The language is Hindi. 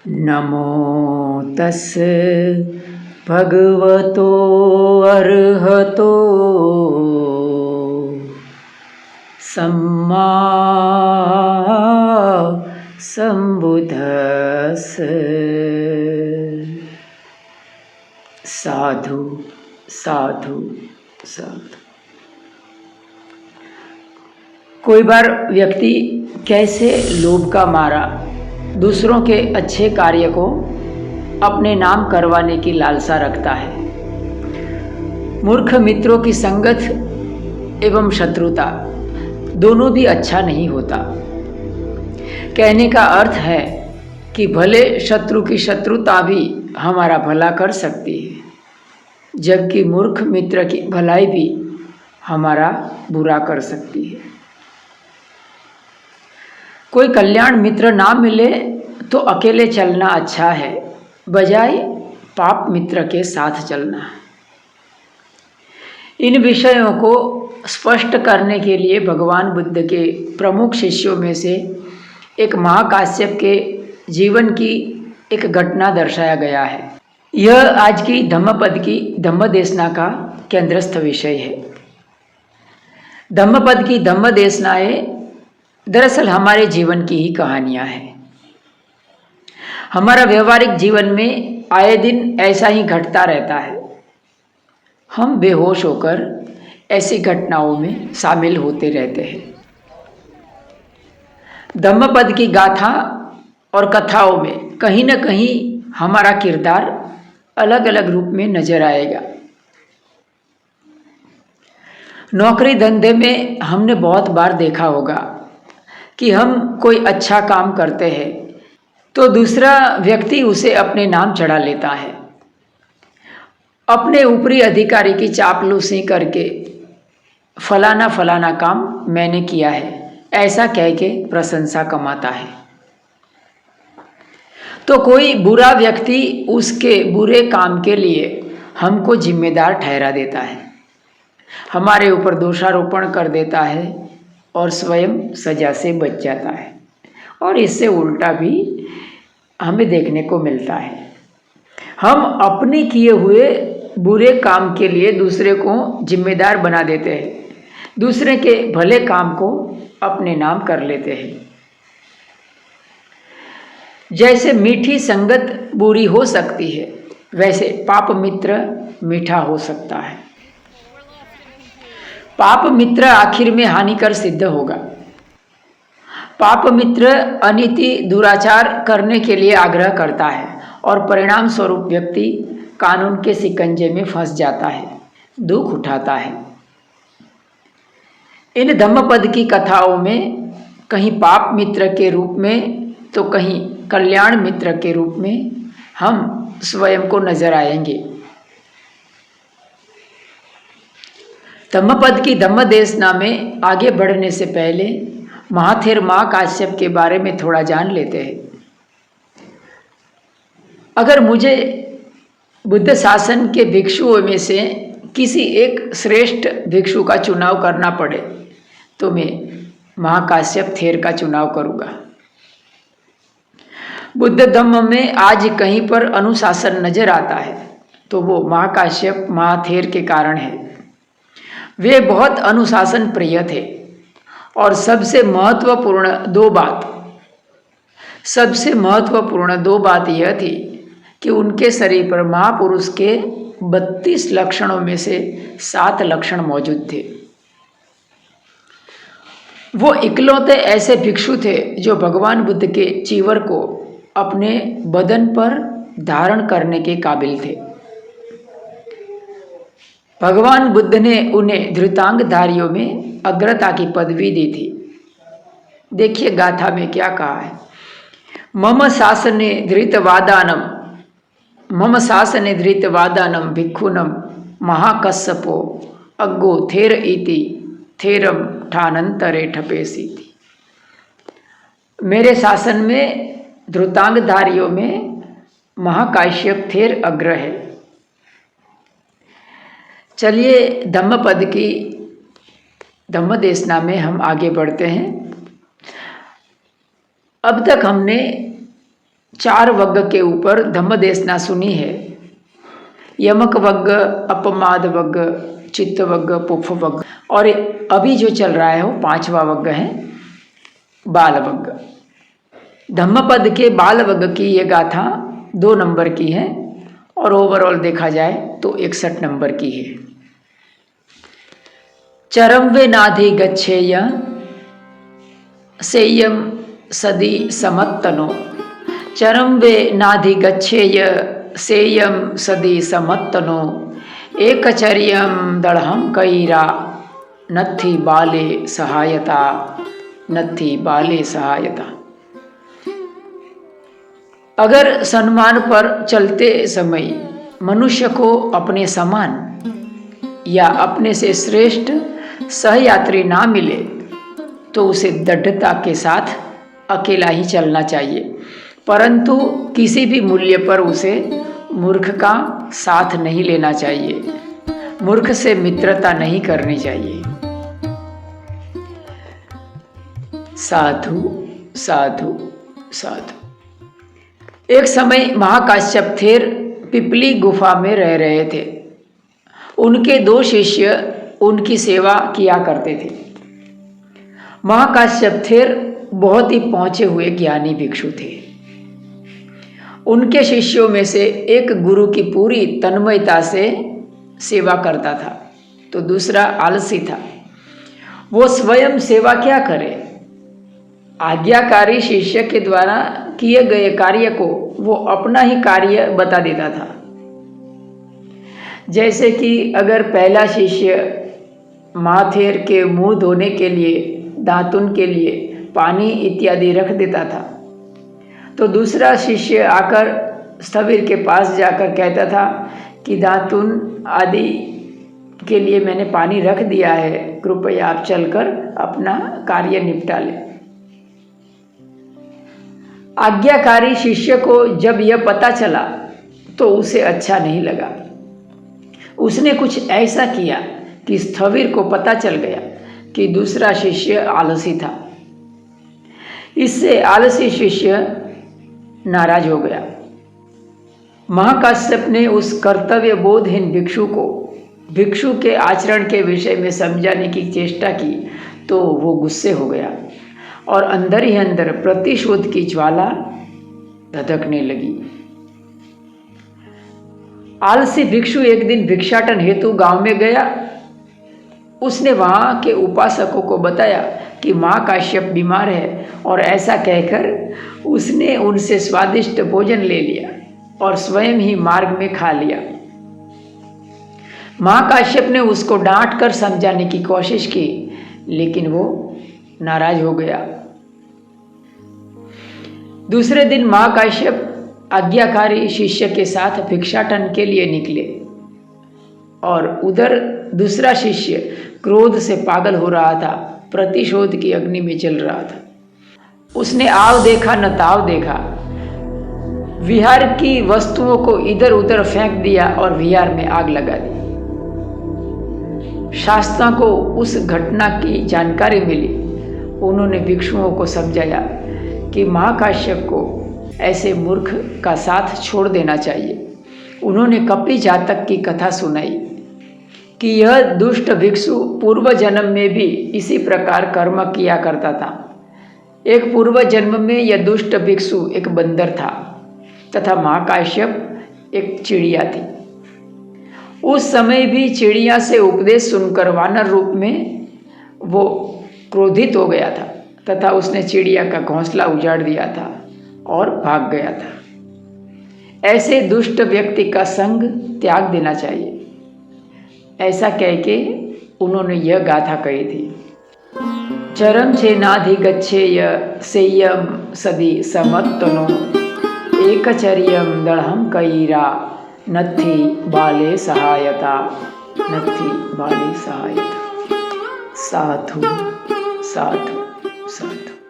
नमो तस् भगवतो अर्हतो सम्मा संबुद्धस्। साधु साधु साधु। कोई बार व्यक्ति कैसे लोभ का मारा दूसरों के अच्छे कार्य को अपने नाम करवाने की लालसा रखता है। मूर्ख मित्रों की संगत एवं शत्रुता दोनों भी अच्छा नहीं होता। कहने का अर्थ है कि भले शत्रु की शत्रुता भी हमारा भला कर सकती है, जबकि मूर्ख मित्र की भलाई भी हमारा बुरा कर सकती है। कोई कल्याण मित्र ना मिले तो अकेले चलना अच्छा है, बजाय पाप मित्र के साथ चलना। इन विषयों को स्पष्ट करने के लिए भगवान बुद्ध के प्रमुख शिष्यों में से एक महाकाश्यप के जीवन की एक घटना दर्शाया गया है। यह आज की धम्मपद की धम्मदेशना का केंद्रस्थ विषय है। धम्मपद की धम्मदेशनाएं दरअसल हमारे जीवन की ही कहानियां हैं। हमारा व्यवहारिक जीवन में आए दिन ऐसा ही घटता रहता है। हम बेहोश होकर ऐसी घटनाओं में शामिल होते रहते हैं। धम्मपद की गाथा और कथाओं में कहीं न कहीं हमारा किरदार अलग अलग रूप में नजर आएगा। नौकरी धंधे में हमने बहुत बार देखा होगा कि हम कोई अच्छा काम करते हैं तो दूसरा व्यक्ति उसे अपने नाम चढ़ा लेता है। अपने ऊपरी अधिकारी की चापलूसी करके फलाना फलाना काम मैंने किया है ऐसा कह के प्रशंसा कमाता है। तो कोई बुरा व्यक्ति उसके बुरे काम के लिए हमको जिम्मेदार ठहरा देता है, हमारे ऊपर दोषारोपण कर देता है और स्वयं सजा से बच जाता है। और इससे उल्टा भी हमें देखने को मिलता है। हम अपने किए हुए बुरे काम के लिए दूसरे को जिम्मेदार बना देते हैं, दूसरे के भले काम को अपने नाम कर लेते हैं। जैसे मीठी संगत बुरी हो सकती है, वैसे पाप मित्र मीठा हो सकता है। पाप मित्र आखिर में हानिकर सिद्ध होगा। पाप मित्र अनीति दुराचार करने के लिए आग्रह करता है और परिणाम स्वरूप व्यक्ति कानून के शिकंजे में फंस जाता है, दुख उठाता है। इन धम्मपद की कथाओं में कहीं पाप मित्र के रूप में तो कहीं कल्याण मित्र के रूप में हम स्वयं को नजर आएंगे। धम्मपद की धम्मदेशना में आगे बढ़ने से पहले महाथेर महाकाश्यप के बारे में थोड़ा जान लेते हैं। अगर मुझे बुद्ध शासन के भिक्षुओं में से किसी एक श्रेष्ठ भिक्षु का चुनाव करना पड़े तो मैं महाकाश्यप थेर का चुनाव करूँगा। बुद्ध धम्म में आज कहीं पर अनुशासन नजर आता है तो वो महाकाश्यप महाथेर के कारण है। वे बहुत अनुशासन प्रिय थे और सबसे महत्वपूर्ण दो बात यह थी कि उनके शरीर पर महापुरुष के 32 लक्षणों में से 7 लक्षण मौजूद थे। वो इकलौते ऐसे भिक्षु थे जो भगवान बुद्ध के चीवर को अपने बदन पर धारण करने के काबिल थे। भगवान बुद्ध ने उन्हें धृतांगधारियों में अग्रता की पदवी दी थी। देखिए गाथा में क्या कहा है। मम शासने धृतवादानम भिक्षुनम महाकश्यपो अग्गो थेर इति थेरम ठानंतरे ठपेसीति। मेरे शासन में धृतांगधारियों में महाकाश्यप थेर अग्र है। चलिए धम्मपद की धम्मदेशना में हम आगे बढ़ते हैं। अब तक हमने 4 वग्ग के ऊपर धम्मदेशना सुनी है। यमक वग्ग, अपमाद वग्ग, चित्त वग्ग, पुफ वग्ग, और अभी जो चल रहा है वो 5वां वग्ग है, बाल वग्ग। धम्मपद के बाल वग्ग की ये गाथा 2 नंबर की है और ओवरऑल देखा जाए तो 61 नंबर की है। चरम वे नाधि गच्छेय सेयम सदी समत्तनो। चरम वे नाधि गच्छेय सेयम सदी समत्तनो। एकचर्यम दढ़हम कईरा नत्थि बाले सहायता, नत्थि बाले सहायता। अगर सन्मान पर चलते समय मनुष्य को अपने समान या अपने से श्रेष्ठ सहयात्री ना मिले तो उसे दृढ़ता के साथ अकेला ही चलना चाहिए, परंतु किसी भी मूल्य पर उसे मूर्ख का साथ नहीं लेना चाहिए, मूर्ख से मित्रता नहीं करनी चाहिए। साधु साधु साधु। एक समय महाकाश्यप थेर पिपली गुफा में रह रहे थे। उनके 2 शिष्य उनकी सेवा किया करते थे। महाकाश्यप थेर बहुत ही पहुंचे हुए ज्ञानी भिक्षु थे। उनके शिष्यों में से एक गुरु की पूरी तन्मयता से सेवा करता था तो दूसरा आलसी था। वो स्वयं सेवा क्या करे, आज्ञाकारी शिष्य के द्वारा किए गए कार्य को वो अपना ही कार्य बता देता था। जैसे कि अगर पहला शिष्य माथेर के मुंह धोने के लिए, दातुन के लिए पानी इत्यादि रख देता था, तो दूसरा शिष्य आकर स्थविर के पास जाकर कहता था कि दातुन आदि के लिए मैंने पानी रख दिया है, कृपया आप चलकर अपना कार्य निपटा लें। आज्ञाकारी शिष्य को जब यह पता चला तो उसे अच्छा नहीं लगा। उसने कुछ ऐसा किया कि स्थविर को पता चल गया कि दूसरा शिष्य आलसी था। इससे आलसी शिष्य नाराज हो गया। महाकाश्यप ने उस कर्तव्य बोधहीन भिक्षु को भिक्षु के आचरण के विषय में समझाने की चेष्टा की तो वो गुस्से हो गया और अंदर ही अंदर प्रतिशोध की ज्वाला धधकने लगी। आलसी भिक्षु एक दिन भिक्षाटन हेतु गांव में गया। उसने वहां के उपासकों को बताया कि महाकाश्यप बीमार है और ऐसा कहकर उसने उनसे स्वादिष्ट भोजन ले लिया और स्वयं ही मार्ग में खा लिया। महाकाश्यप ने उसको डांट कर समझाने की कोशिश की लेकिन वो नाराज हो गया। दूसरे दिन महाकाश्यप आज्ञाकारी शिष्य के साथ भिक्षाटन के लिए निकले और उधर दूसरा शिष्य क्रोध से पागल हो रहा था, प्रतिशोध की अग्नि में जल रहा था। उसने आव देखा न ताव देखा, विहार की वस्तुओं को इधर उधर फेंक दिया और विहार में आग लगा दी। शास्त्रों को उस घटना की जानकारी मिली। उन्होंने भिक्षुओं को समझाया कि महाकाश्यप को ऐसे मूर्ख का साथ छोड़ देना चाहिए। उन्होंने कपि जातक की कथा सुनाई कि यह दुष्ट भिक्षु पूर्व जन्म में भी इसी प्रकार कर्म किया करता था। एक पूर्व जन्म में यह दुष्ट भिक्षु एक बंदर था तथा महाकाश्यप एक चिड़िया थी। उस समय भी चिड़िया से उपदेश सुनकर वानर रूप में वो क्रोधित हो गया था तथा उसने चिड़िया का घोंसला उजाड़ दिया था और भाग गया था। ऐसे दुष्ट व्यक्ति का संग त्याग देना चाहिए। ऐसा कह के उन्होंने यह गाथा कही थी। चरम चेनाधि गच्छेय सेयम सदी समत्तनो। एकचर्यम दढ़हम कईरा नत्थि बाले सहायता, नत्थि बाले सहायता। साधु साधु साधु।